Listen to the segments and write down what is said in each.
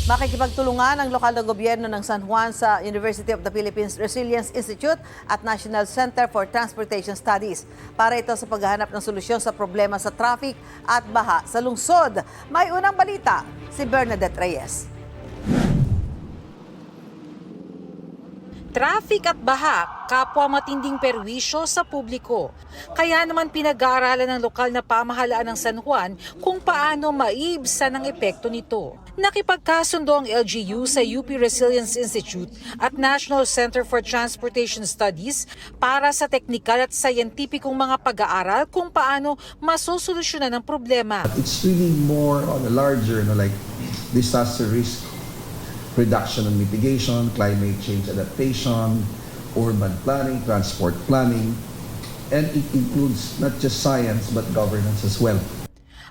Makikipagtulungan ang lokal na gobyerno ng San Juan sa University of the Philippines Resilience Institute at National Center for Transportation Studies para ito sa paghahanap ng solusyon sa problema sa traffic at baha sa lungsod. May unang balita, si Bernadette Reyes. Traffic at baha, kapwa matinding perwisyo sa publiko. Kaya naman pinag-aaralan ng lokal na pamahalaan ng San Juan kung paano maiibsan ang epekto nito. Nakipagkasundo ang LGU sa UP Resilience Institute at National Center for Transportation Studies para sa teknikal at sayentipikong mga pag-aaral kung paano masosolusyonan ang problema. It's really more on a larger, like disaster risk reduction and mitigation, climate change adaptation, urban planning, transport planning, and it includes not just science but governance as well.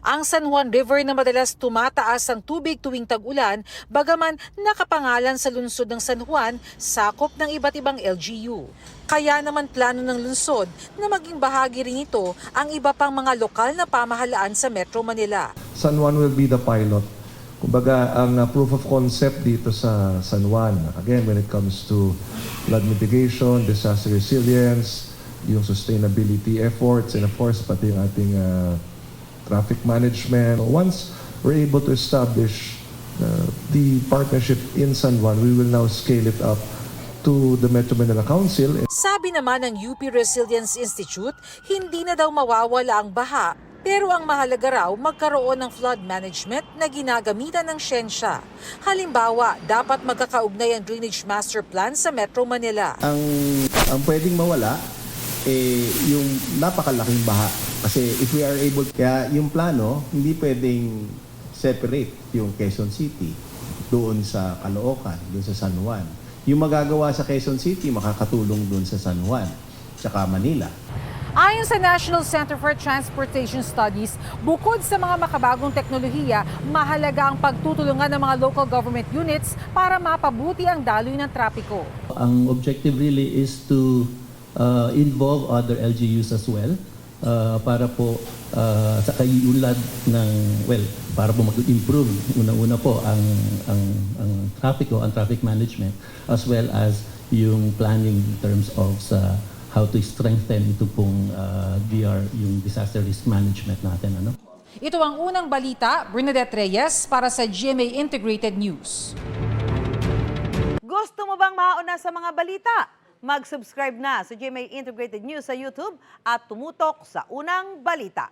Ang San Juan River na madalas tumataas ang tubig tuwing tag-ulan, bagaman nakapangalan sa lungsod ng San Juan, sakop ng iba't ibang LGU. Kaya naman plano ng lungsod na maging bahagi rin ito ang iba pang mga lokal na pamahalaan sa Metro Manila. San Juan will be the pilot. Kumbaga, ang proof of concept dito sa San Juan, again, when it comes to flood mitigation, disaster resilience, yung sustainability efforts, and of course, pati yung ating traffic management. Once we're able to establish the partnership in San Juan, we will now scale it up to the Metro Manila Council. Sabi naman ng UP Resilience Institute, hindi na daw mawawala ang baha, pero ang mahalaga raw magkaroon ng flood management na ginagamitan ng siyensya. Halimbawa, dapat magkakaugnay ang Drainage Master Plan sa Metro Manila. Ang pwedeng mawala, yung napakalaking baha. Kasi if we are able, kaya yung plano, hindi pwedeng separate yung Quezon City doon sa Caloocan, doon sa San Juan. Yung magagawa sa Quezon City, makakatulong doon sa San Juan, tsaka Manila. Ayon sa National Center for Transportation Studies, bukod sa mga makabagong teknolohiya, mahalaga ang pagtutulungan ng mga local government units para mapabuti ang daloy ng trapiko. Ang objective really is to involve other LGUs as well para po sa kaiulad ng, para po mag-improve una-una po ang trapiko, ang traffic management, as well as yung planning in terms of how to strengthen ito pong yung disaster risk management natin. Ito ang unang balita, Bernadette Reyes para sa GMA Integrated News. Gusto mo bang mauna sa mga balita? Mag-subscribe na sa GMA Integrated News sa YouTube at tumutok sa unang balita.